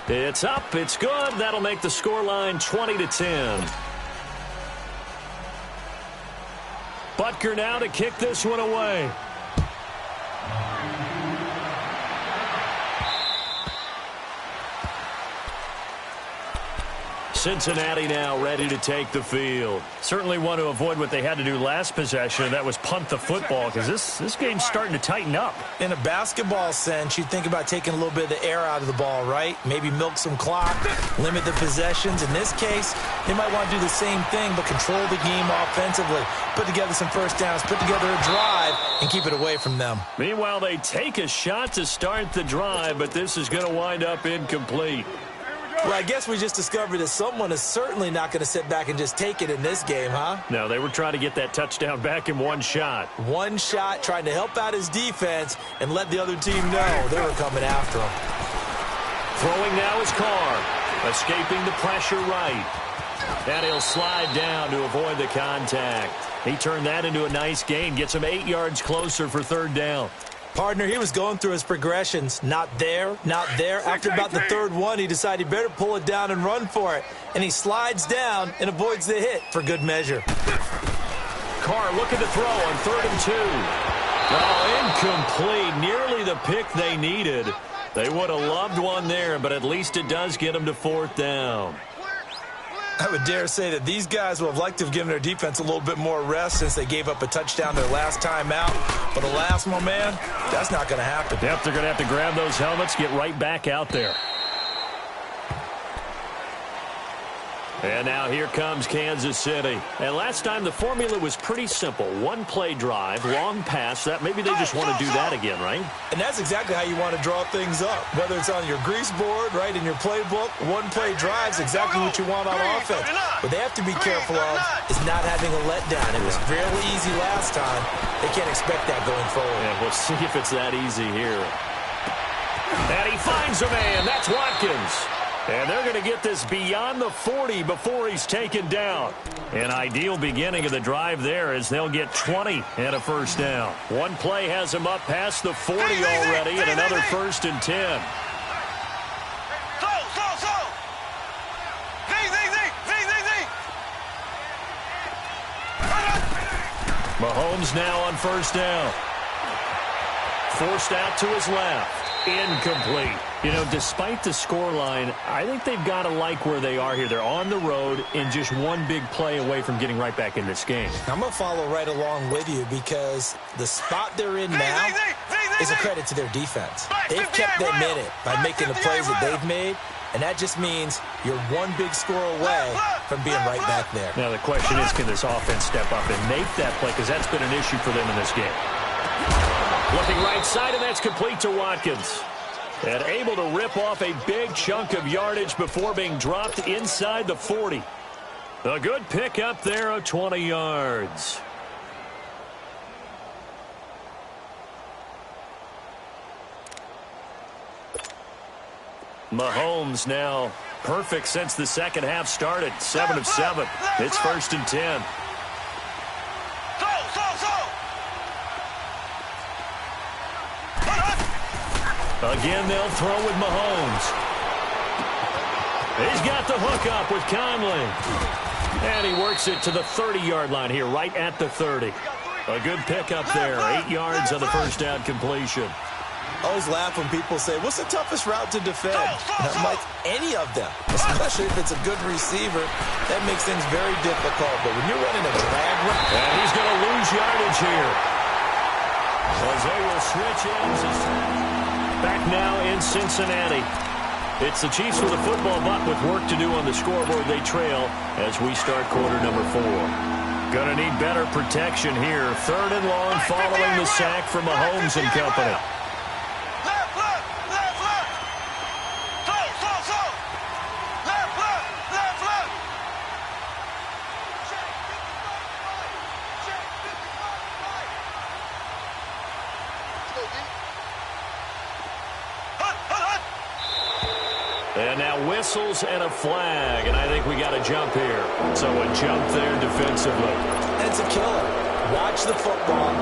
Speaker 5: It's up, it's good. That'll make the scoreline 20-10. Butker now to kick this one away. Cincinnati now ready to take the field.
Speaker 8: Certainly want to avoid what they had to do last possession, and that was punt the football, because this game's starting to tighten up.
Speaker 6: In a basketball sense, you think about taking a little bit of the air out of the ball, right? Maybe milk some clock, limit the possessions. In this case, they might want to do the same thing, but control the game offensively. Put together some first downs, put together a drive, and keep it away from them.
Speaker 5: Meanwhile, they take a shot to start the drive, but this is going to wind up incomplete.
Speaker 6: Well, I guess we just discovered that someone is certainly not going to sit back and just take it in this game, huh?
Speaker 5: No, they were trying to get that touchdown back in one shot.
Speaker 6: One shot, trying to help out his defense and let the other team know they were coming after him.
Speaker 5: Throwing now is Carr, escaping the pressure right. And he'll slide down to avoid the contact. He turned that into a nice gain, gets him 8 yards closer for 3rd down.
Speaker 6: Partner, he was going through his progressions. Not there, not there. After about the 3rd one, he decided he better pull it down and run for it. And he slides down and avoids the hit for good measure.
Speaker 5: Carr looking to throw on 3rd and 2. Oh, incomplete. Nearly the pick they needed. They would have loved one there, but at least it does get them to 4th down.
Speaker 6: I would dare say that these guys would have liked to have given their defense a little bit more rest since they gave up a touchdown their last time out. But alas, my man, that's not going to happen.
Speaker 5: Yep, they're going to have to grab those helmets, get right back out there. And now here comes Kansas City. And last time the formula was pretty simple. 1-play drive, long pass. That maybe they just want to do that again, right?
Speaker 6: And that's exactly how you want to draw things up. Whether it's on your grease board, right, in your playbook, 1-play drive's exactly what you want on offense. What they have to be careful of is not having a letdown. It was fairly easy last time. They can't expect that going forward.
Speaker 5: Yeah, we'll see if it's that easy here. And he finds a man. That's Watkins. And they're going to get this beyond the 40 before he's taken down. An ideal beginning of the drive there as they'll get 20 and a 1st down. One play has them up past the 40 already and another 1st and 10. Mahomes now on 1st down. Forced out to his left. Incomplete. You know, despite the scoreline, I think they've got to like where they are here. They're on the road and just one big play away from getting right back in this game.
Speaker 6: I'm going to follow right along with you because the spot they're in now is a credit to their defense. They've kept them in it by making the plays that they've made, and that just means you're one big score away from being right back there.
Speaker 5: Now the question is, can this offense step up and make that play? Because that's been an issue for them in this game. Looking right side, and that's complete to Watkins. And able to rip off a big chunk of yardage before being dropped inside the 40. A good pick up there of 20 yards. Mahomes now perfect since the second half started. 7 of 7. It's 1st and 10. Again, they'll throw with Mahomes. He's got the hook up with Conley. And he works it to the 30-yard line here, right at the 30. A good pickup there. 8 yards on the 1st down completion.
Speaker 6: I always laugh when people say, what's the toughest route to defend? And I'm like, any of them, especially if it's a good receiver. That makes things very difficult. But when you're running a drag route.
Speaker 5: And he's going to lose yardage here. As they will switch ends. Back now in Cincinnati. It's the Chiefs with a football, but with work to do on the scoreboard. They trail as we start quarter number 4. Gonna need better protection here. 3rd and long following the sack from Mahomes and company. And now whistles and a flag, and I think we got a jump here. So a jump there defensively.
Speaker 6: It's a killer. Watch the football.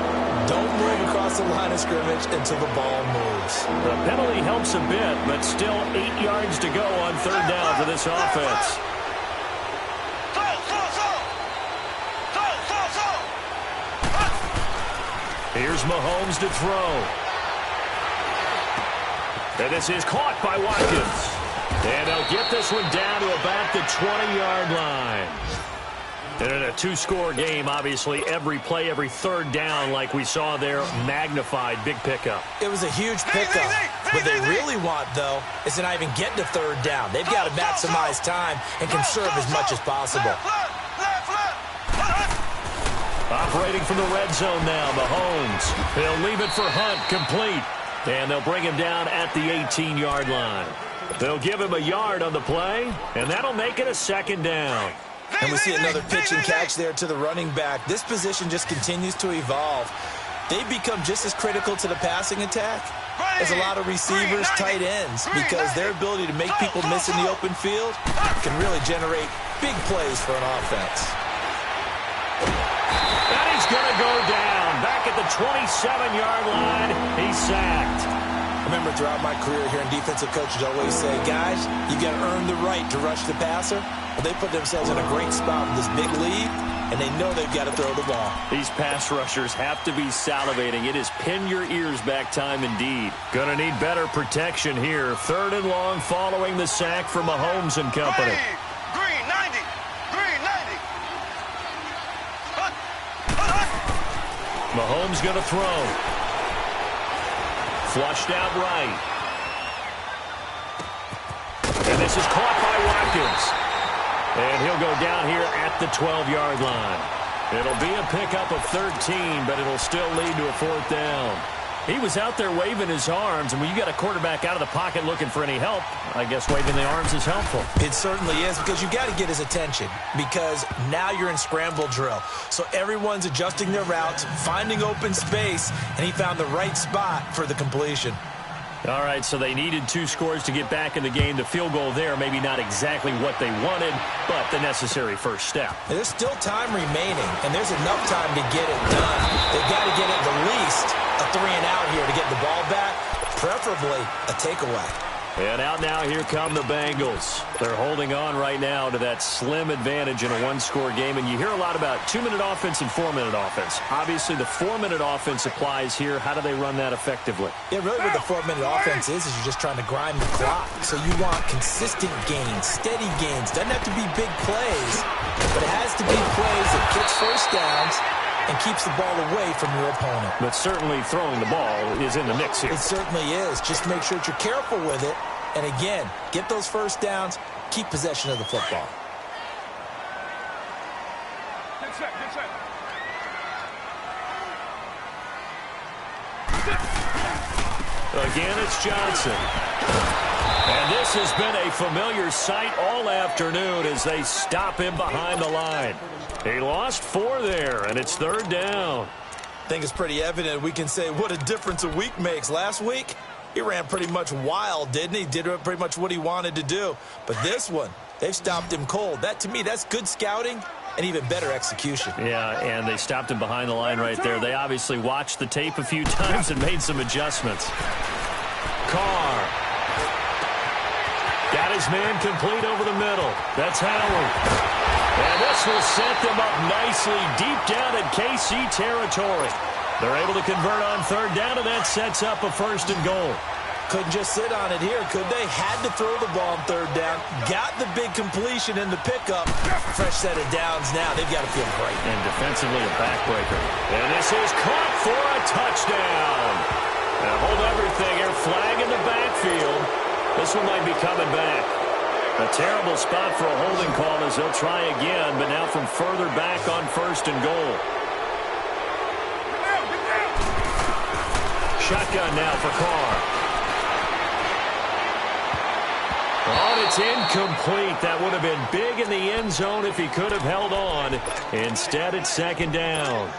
Speaker 6: Don't move across the line of scrimmage until the ball moves.
Speaker 5: The penalty helps a bit, but still 8 yards to go on 3rd down for this offense. Here's Mahomes to throw. And this is caught by Watkins. And they'll get this one down to about the 20-yard line. And in a 2-score game, obviously, every play, every 3rd down, like we saw there, magnified, big pickup.
Speaker 6: It was a huge pickup. What they really want, though, is to not even get to 3rd down. They've got to maximize time and conserve as much as possible.
Speaker 5: Operating from the red zone now, Mahomes. He'll leave it for Hunt, complete. And they'll bring him down at the 18-yard line. They'll give him a yard on the play, and that'll make it a 2nd down.
Speaker 6: And we see another pitch and catch there to the running back. This position just continues to evolve. They've become just as critical to the passing attack as a lot of receivers, tight ends, because their ability to make people miss in the open field can really generate big plays for an offense.
Speaker 5: And he's going to go down. Back at the 27-yard line, he's sacked.
Speaker 6: I remember throughout my career here in defensive coaches always say, guys, you got to earn the right to rush the passer. Well, they put themselves in a great spot with this big lead, and they know they've got to throw the ball.
Speaker 5: These pass rushers have to be salivating. It is pin your ears back time indeed. Going to need better protection here. 3rd and long following the sack from Mahomes and company.
Speaker 3: Green 90. Green 90.
Speaker 5: Mahomes going to throw. Flushed out right. And this is caught by Watkins. And he'll go down here at the 12-yard line. It'll be a pickup of 13, but it'll still lead to a 4th down. He was out there waving his arms, and when you got a quarterback out of the pocket looking for any help, I guess waving the arms is helpful.
Speaker 6: It certainly is, because you got to get his attention, because now you're in scramble drill. So everyone's adjusting their routes, finding open space, and he found the right spot for the completion.
Speaker 5: All right, so they needed 2 scores to get back in the game. The field goal there, maybe not exactly what they wanted, but the necessary first step.
Speaker 6: There's still time remaining, and there's enough time to get it done. They've got to get at the least a 3-and-out here to get the ball back, preferably a takeaway.
Speaker 5: And out now, here come the Bengals. They're holding on right now to that slim advantage in a 1-score game. And you hear a lot about 2-minute offense and 4-minute offense. Obviously, the 4-minute offense applies here. How do they run that effectively?
Speaker 6: Yeah, really what the 4-minute offense is you're just trying to grind the clock. So you want consistent gains, steady gains. Doesn't have to be big plays, but it has to be plays that gets first downs and keeps the ball away from your opponent.
Speaker 5: But certainly throwing the ball is in the mix here.
Speaker 6: It certainly is. Just make sure that you're careful with it. And again, get those first downs, keep possession of the football.
Speaker 3: Good set, good set.
Speaker 5: Again, it's Johnson. And this has been a familiar sight all afternoon as they stop him behind the line. He lost 4 there, and it's 3rd down.
Speaker 6: I think it's pretty evident. We can say what a difference a week makes. Last week, he ran pretty much wild, didn't he? Did pretty much what he wanted to do. But this one, they've stopped him cold. That, to me, that's good scouting and even better execution.
Speaker 5: Yeah, and they stopped him behind the line right there. They obviously watched the tape a few times and made some adjustments. Carr. Got his man complete over the middle. That's Howard. And this will set them up nicely deep down in KC territory. They're able to convert on 3rd down, and that sets up a 1st and goal.
Speaker 6: Couldn't just sit on it here, could they? Had to throw the ball on 3rd down. Got the big completion in the pickup. Fresh set of downs now. They've got to feel great.
Speaker 5: And defensively, a backbreaker. And this is caught for a touchdown. Now hold everything here. Flag in the backfield. This one might be coming back. A terrible spot for a holding call as they'll try again, but now from further back on 1st and goal. Shotgun now for Carr. Oh, it's incomplete. That would have been big in the end zone if he could have held on. Instead, it's 2nd down.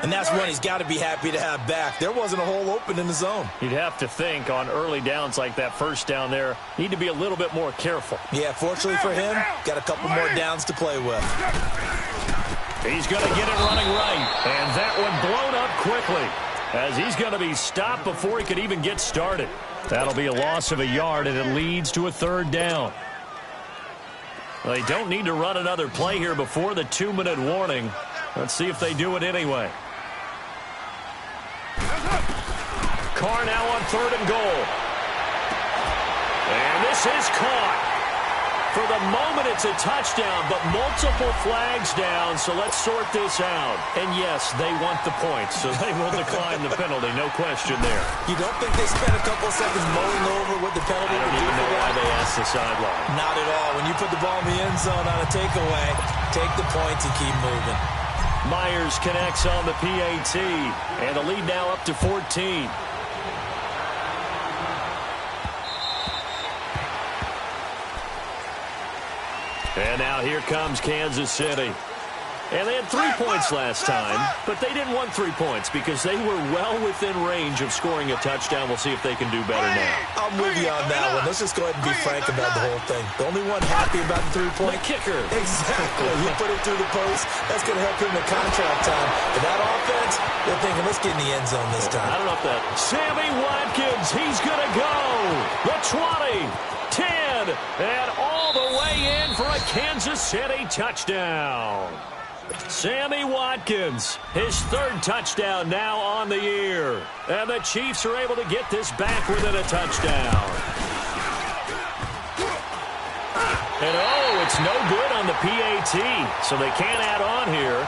Speaker 6: And that's one he's got to be happy to have back. There wasn't a hole open in the zone.
Speaker 5: You'd have to think on early downs like that 1st down there, need to be a little bit more careful.
Speaker 6: Yeah, fortunately for him, got a couple more downs to play with.
Speaker 5: He's going to get it running right. And that one blown up quickly as he's going to be stopped before he could even get started. That'll be a loss of a yard, and it leads to a 3rd down. Well, they don't need to run another play here before the 2-minute warning. Let's see if they do it anyway. Carr now on 3rd and goal. And this is caught. For the moment, it's a touchdown, but multiple flags down, so let's sort this out. And yes, they want the points, so they will decline the penalty, no question there.
Speaker 6: You don't think they spent a couple seconds mulling over what the penalty would do?
Speaker 5: I don't even know why they asked the sideline.
Speaker 6: Not at all. When you put the ball in the end zone on a takeaway, take the points and keep moving.
Speaker 5: Myers connects on the PAT, and the lead now up to 14. And now here comes Kansas City. And they had 3 points last time, but they didn't want 3 points because they were well within range of scoring a touchdown. We'll see if they can do better now.
Speaker 6: I'm with you on that one. Let's just go ahead and be frank about the whole thing. The only one happy about the 3-point?
Speaker 5: The kicker.
Speaker 6: Exactly. He put it through the post. That's going to help him in contract time. But that offense, they're thinking, let's get in the end zone this time.
Speaker 5: I don't know if that... Sammy Watkins, he's going to go. The 20, 10, and all the way in for a Kansas City touchdown. Sammy Watkins, his 3rd touchdown now on the year. And the Chiefs are able to get this back within a touchdown. And oh, it's no good on the PAT, so they can't add on here.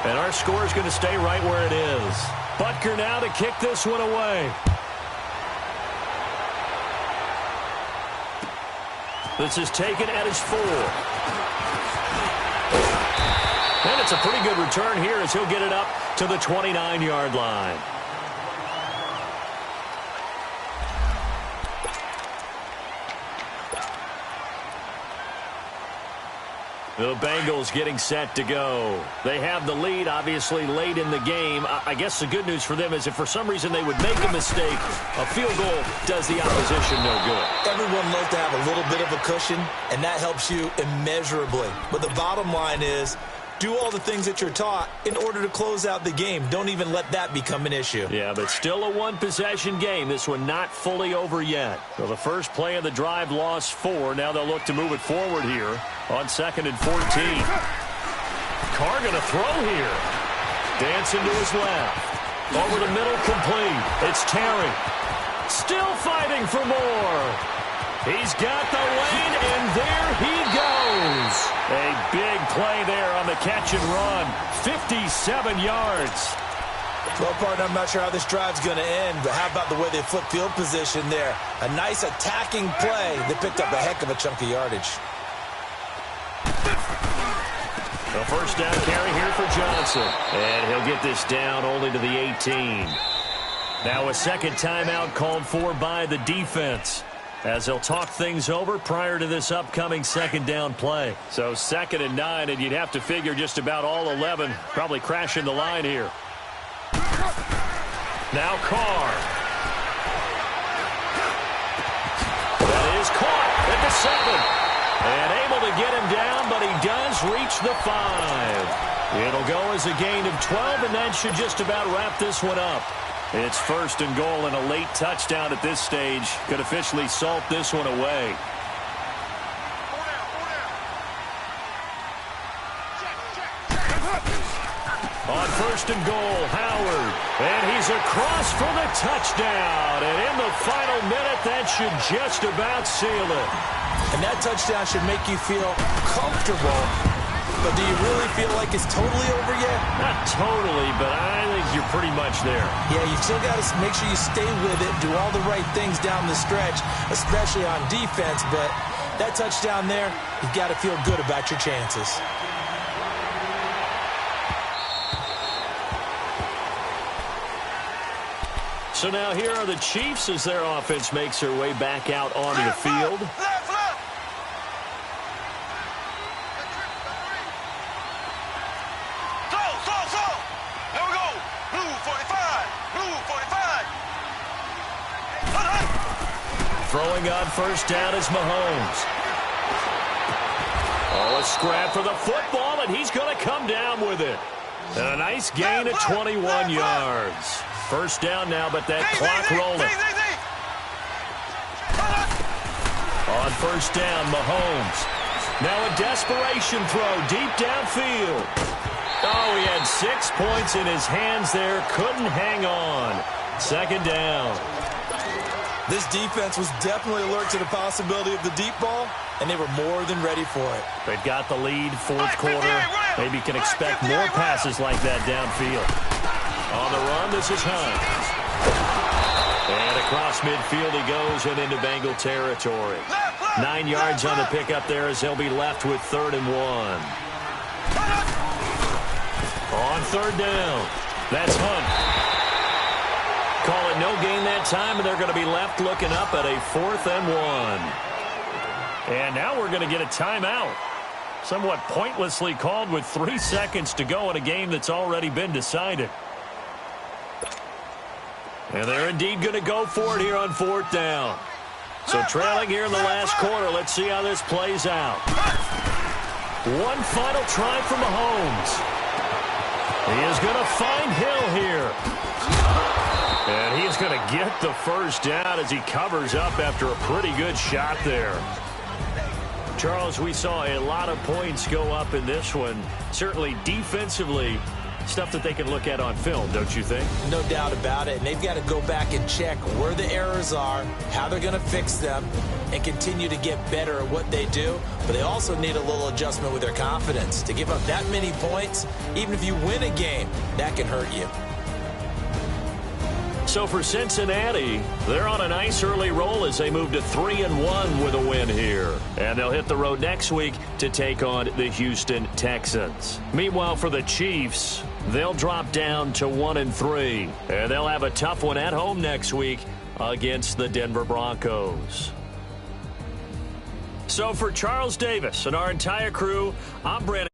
Speaker 5: And our score is going to stay right where it is. Butker now to kick this one away. This is taken at his 4. And it's a pretty good return here as he'll get it up to the 29-yard line. The Bengals getting set to go. They have the lead, obviously, late in the game. I guess the good news for them is if for some reason they would make a mistake, a field goal does the opposition no good.
Speaker 6: Everyone loves to have a little bit of a cushion, and that helps you immeasurably. But the bottom line is, do all the things that you're taught in order to close out the game. Don't even let that become an issue.
Speaker 5: Yeah, but still a one-possession game. This one not fully over yet. So the first play of the drive lost 4. Now they'll look to move it forward here on 2nd and 14. Carr going to throw here. Dancing to his left. Over the middle, complete. It's Terry. Still fighting for more. He's got the lane, and there he goes. A big play there on the catch and run. 57 yards.
Speaker 6: Well, partner, I'm not sure how this drive's going to end, but how about the way they flip field position there? A nice attacking play that picked up a heck of a chunk of yardage.
Speaker 5: The first down carry here for Johnson. And he'll get this down only to the 18. Now a second timeout called for by the defense, as they'll talk things over prior to this upcoming second down play. So 2nd and 9, and you'd have to figure just about all 11 probably crashing the line here. Now Carr. That is caught at the 7. And able to get him down, but he does reach the 5. It'll go as a gain of 12, and that should just about wrap this one up. It's 1st and goal, and a late touchdown at this stage could officially salt this one away. On 1st and goal, Howard. And he's across for the touchdown. And in the final minute, that should just about seal it.
Speaker 6: And that touchdown should make you feel comfortable but do you really feel like it's totally over yet?
Speaker 8: Not totally, but I think you're pretty much there.
Speaker 6: Yeah, you've still got to make sure you stay with it, do all the right things down the stretch, especially on defense, but that touchdown there, you've got to feel good about your chances.
Speaker 8: So now here are the Chiefs as their offense makes their way back out onto the field.
Speaker 3: There we go. Blue 45. Blue 45.
Speaker 8: Throwing on first down is Mahomes. Oh, a scrap for the football, and he's going to come down with it. And a nice gain of 21 yards. First down now, but that clock rolling. On first down, Mahomes. Now a desperation throw deep downfield. Oh, he had 6 points in his hands there. Couldn't hang on. Second down.
Speaker 6: This defense was definitely alert to the possibility of the deep ball, and they were more than ready for it.
Speaker 8: They've got the lead, fourth quarter. Maybe can expect more passes like that downfield. On the run, this is Hunt. And across midfield he goes and into Bengal territory. 9 yards on the pickup there as he'll be left with 3rd and 1. On third down, that's Hunt. Call it no gain that time, and they're going to be left looking up at a 4th and 1. And now we're going to get a timeout. Somewhat pointlessly called with 3 seconds to go in a game that's already been decided. And they're indeed going to go for it here on 4th down. So trailing here in the last quarter, let's see how this plays out. One final try for Mahomes. He is going to find Hill here. And he is going to get the first down as he covers up after a pretty good shot there. Charles, we saw a lot of points go up in this one. Certainly defensively, stuff that they can look at on film, don't you think?
Speaker 6: No doubt about it. And they've got to go back and check where the errors are, how they're going to fix them, and continue to get better at what they do. But they also need a little adjustment with their confidence. To give up that many points, even if you win a game, that can hurt you.
Speaker 8: So for Cincinnati, they're on a nice early roll as they move to 3-1 with a win here. And they'll hit the road next week to take on the Houston Texans. Meanwhile, for the Chiefs, they'll drop down to 1-3. And they'll have a tough one at home next week against the Denver Broncos. So for Charles Davis and our entire crew, I'm Brandon.